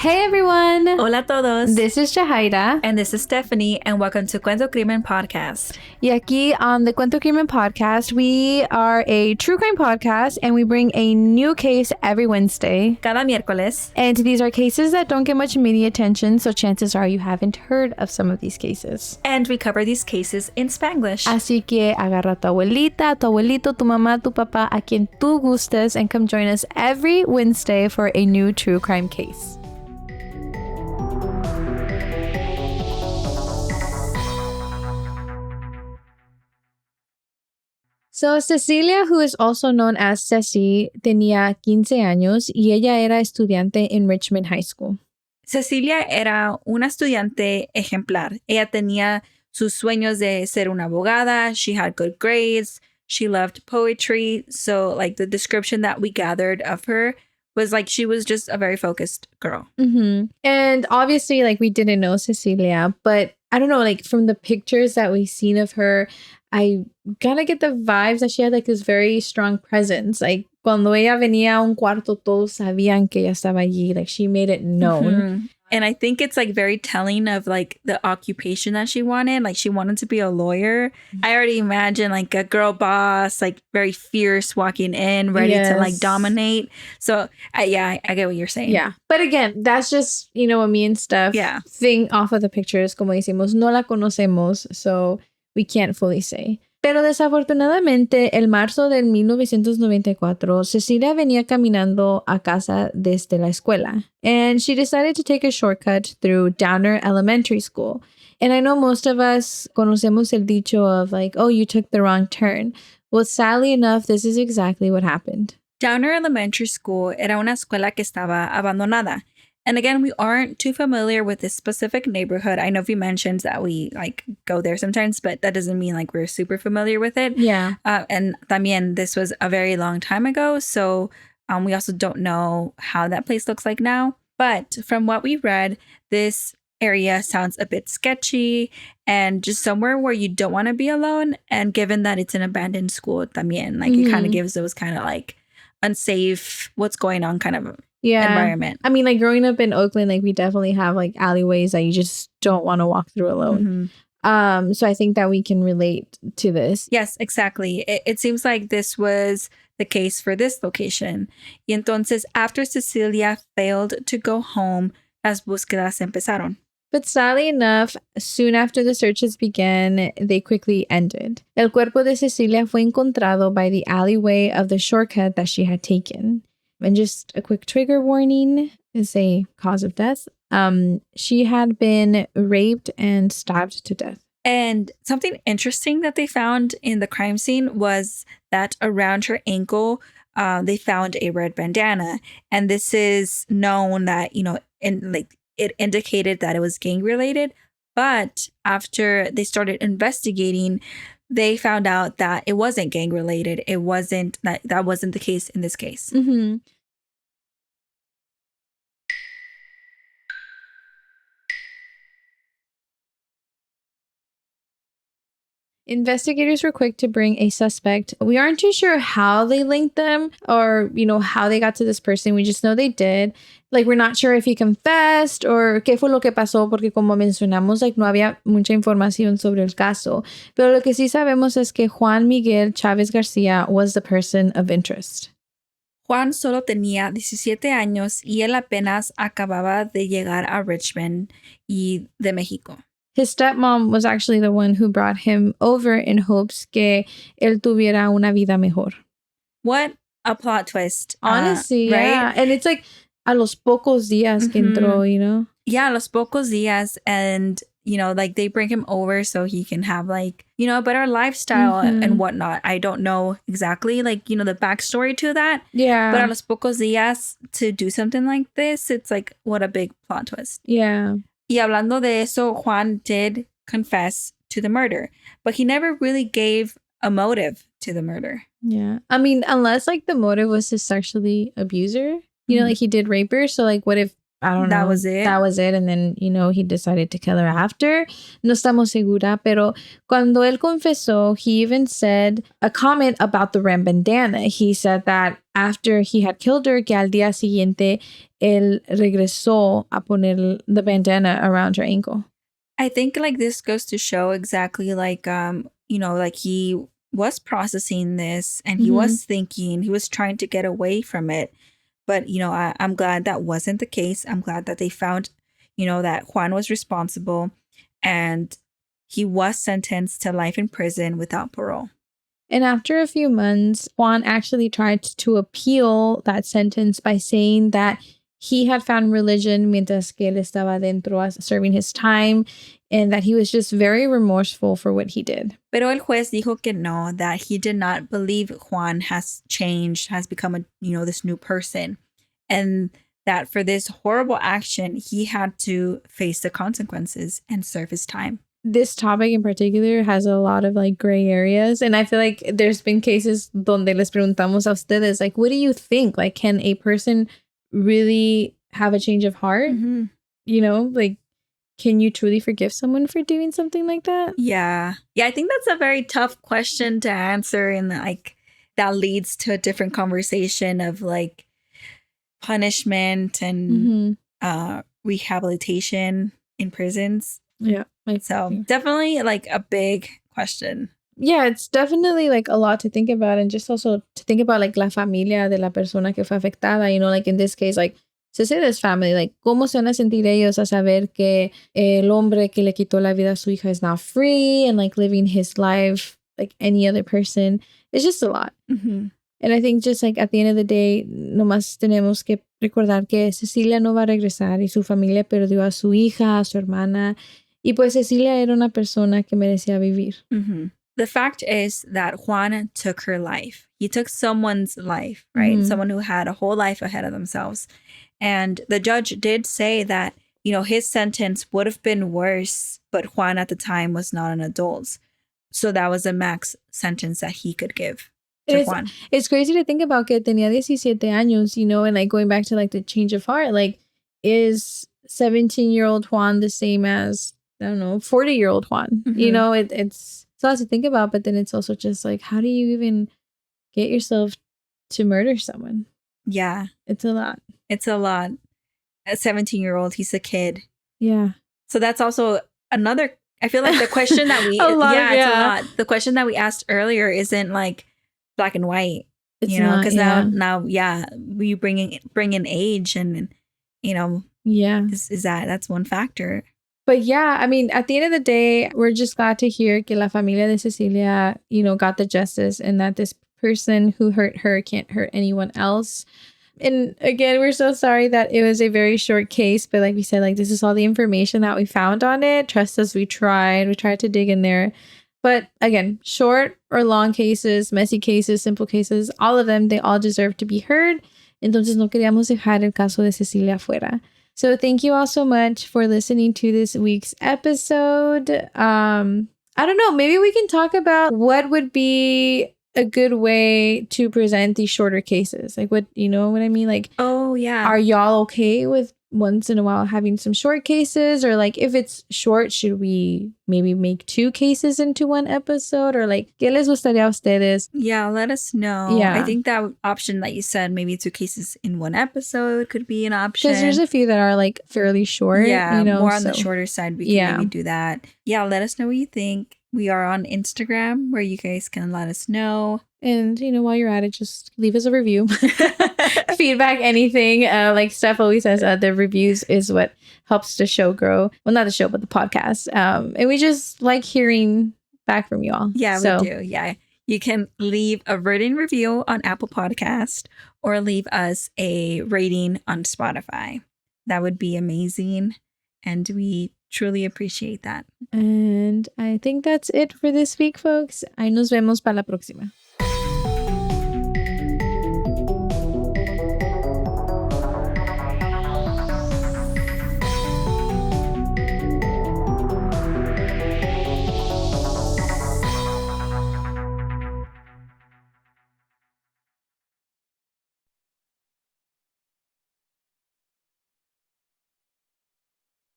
Hey everyone! Hola a todos. This is Jahaira. And this is Stephanie, and welcome to Cuento Crimen podcast. Y aquí on the Cuento Crimen podcast, we are a true crime podcast and we bring a new case every Wednesday. Cada miércoles. And these are cases that don't get much media attention, so chances are you haven't heard of some of these cases. And we cover these cases in Spanglish. Así que agarra a tu abuelita, tu abuelito, tu mamá, tu papá, a quien tú gustes, and come join us every Wednesday for a new true crime case. So, Cecilia, who is also known as Ceci, tenía 15 años y ella era estudiante en Richmond High School. Cecilia era una estudiante ejemplar. Ella tenía sus sueños de ser una abogada. She had good grades. She loved poetry. So, like, the description that we gathered of her was like she was just a very focused girl. Mm-hmm. And obviously, like, we didn't know Cecilia, but I don't know, like, from the pictures that we've seen of her, I gotta get the vibes that she had like this very strong presence. Like cuando ella venía a un cuarto, todos sabían que ella estaba allí. Like she made it known. Mm-hmm. And I think it's like very telling of like the occupation that she wanted. Like she wanted to be a lawyer. I already imagine like a girl boss, like very fierce walking in, ready to like dominate. So I get what you're saying. Yeah. But again, that's just, you know, a me and stuff thing off of the pictures. Como decimos, no la conocemos. So we can't fully say. Pero desafortunadamente, el marzo del 1994, Cecilia venía caminando a casa desde la escuela. And she decided to take a shortcut through Downer Elementary School. And I know most of us conocemos el dicho of like, oh, you took the wrong turn. Well, sadly enough, this is exactly what happened. Downer Elementary School era una escuela que estaba abandonada. And again, we aren't too familiar with this specific neighborhood. I know we mentioned that we like go there sometimes, but that doesn't mean like we're super familiar with it. Yeah. And también, this was a very long time ago. So we also don't know how that place looks like now. But from what we read, this area sounds a bit sketchy and just somewhere where you don't want to be alone. And given that it's an abandoned school también, like it kind of gives those kind of like unsafe, what's going on kind of environment. I mean, like growing up in Oakland, like we definitely have like alleyways that you just don't want to walk through alone. Mm-hmm. So I think that we can relate to this. Yes, exactly. It seems like this was the case for this location. Y entonces, after Cecilia failed to go home, las búsquedas empezaron. But sadly enough, soon after the searches began, they quickly ended. El cuerpo de Cecilia fue encontrado by the alleyway of the shortcut that she had taken. And just a quick trigger warning is a cause of death. She had been raped and stabbed to death. And something interesting that they found in the crime scene was that around her ankle, they found a red bandana. And this is known that, you know, it indicated that it was gang related. But after they started investigating, they found out that it wasn't gang related. It wasn't that wasn't the case in this case. Mm-hmm. Investigators were quick to bring a suspect. We aren't too sure how they linked them or, you know, how they got to this person. We just know they did. Like, we're not sure if he confessed or qué fue lo que pasó, porque como mencionamos, like, no había mucha información sobre el caso. Pero lo que sí sabemos es que Juan Miguel Chávez García was the person of interest. Juan solo tenía 17 años y él apenas acababa de llegar a Richmond y de México. His stepmom was actually the one who brought him over in hopes que él tuviera una vida mejor. What a plot twist. Honestly, right? Yeah. And it's like a los pocos días que entró, you know? Yeah, a los pocos días. And, you know, like they bring him over so he can have like, you know, a better lifestyle and whatnot. I don't know exactly like, you know, the backstory to that. Yeah. But a los pocos días to do something like this, it's like, what a big plot twist. Yeah. Y hablando de eso, Juan did confess to the murder, but he never really gave a motive to the murder. Yeah. I mean, unless like the motive was to sexually abuse her, you know, like he did rape her. So like, what if I don't know. That was it. That was it. And then, he decided to kill her after. No estamos segura. Pero cuando él confesó, he even said a comment about the red bandana. He said that after he had killed her, que al día siguiente, él regresó a poner the bandana around her ankle. I think like this goes to show exactly like, like he was processing this and he was thinking, he was trying to get away from it. But, I'm glad that wasn't the case. I'm glad that they found, that Juan was responsible and he was sentenced to life in prison without parole. And after a few months, Juan actually tried to appeal that sentence by saying that he had found religion mientras que él estaba dentro serving his time and that he was just very remorseful for what he did. Pero el juez dijo que no, that he did not believe Juan has changed, has become this new person. And that for this horrible action, he had to face the consequences and serve his time. This topic in particular has a lot of like gray areas. And I feel like there's been cases donde les preguntamos a ustedes, like, what do you think? Like, can a person really have a change of heart? Like, can you truly forgive someone for doing something like that? Yeah. I think that's a very tough question to answer. And like, that leads to a different conversation of like punishment and rehabilitation in prisons. Yeah. So definitely like a big question. Yeah, it's definitely like a lot to think about, and just also to think about like la familia de la persona que fue afectada, like in this case, like Cecilia's family, like cómo se van a sentir ellos a saber que el hombre que le quitó la vida a su hija is now free and like living his life like any other person. It's just a lot. And I think just like at the end of the day, nomás tenemos que recordar que Cecilia no va a regresar y su familia perdió a su hija, a su hermana. Y pues Cecilia era una persona que merecía vivir. The fact is that Juan took her life. He took someone's life, right? Someone who had a whole life ahead of themselves. And the judge did say that, his sentence would have been worse, but Juan at the time was not an adult. So that was the max sentence that he could give to Juan. It's crazy to think about que tenía 17 años, and like going back to like the change of heart, like is 17-year-old Juan the same as, I don't know, 40-year-old Juan? It's a lot to think about, but then it's also just like, how do you even get yourself to murder someone? Yeah. It's a lot. It's a lot. A 17-year-old, he's a kid. Yeah. So that's also another, I feel like the question that we, it's a lot. The question that we asked earlier isn't like black and white, because now, we bring in age and, that's one factor. But yeah, I mean, at the end of the day, we're just glad to hear que la familia de Cecilia, got the justice and that this person who hurt her can't hurt anyone else. And again, we're so sorry that it was a very short case. But like we said, like this is all the information that we found on it. Trust us, we tried to dig in there. But again, short or long cases, messy cases, simple cases, all of them, they all deserve to be heard. Entonces no queríamos dejar el caso de Cecilia fuera. So thank you all so much for listening to this week's episode. I don't know, maybe we can talk about what would be a good way to present these shorter cases. Like what, you know what I mean? Like, oh yeah. Are y'all okay with once in a while having some short cases? Or like if it's short, should we maybe make 2 cases into one episode? Or like, ¿qué les gustaría a ustedes? Yeah, let us know. Yeah. I think that option that you said, maybe 2 cases in one episode could be an option. Because there's a few that are like fairly short. Yeah, more on the shorter side. We can maybe do that. Yeah, let us know what you think. We are on Instagram where you guys can let us know. And, while you're at it, just leave us a review. Feedback, anything. Like Steph always says, the reviews is what helps the show grow. Well, not the show, but the podcast. And we just like hearing back from you all. Yeah, we do. Yeah. You can leave a written review on Apple Podcast or leave us a rating on Spotify. That would be amazing. And we truly appreciate that. And I think that's it for this week, folks. Ahí nos vemos para la próxima.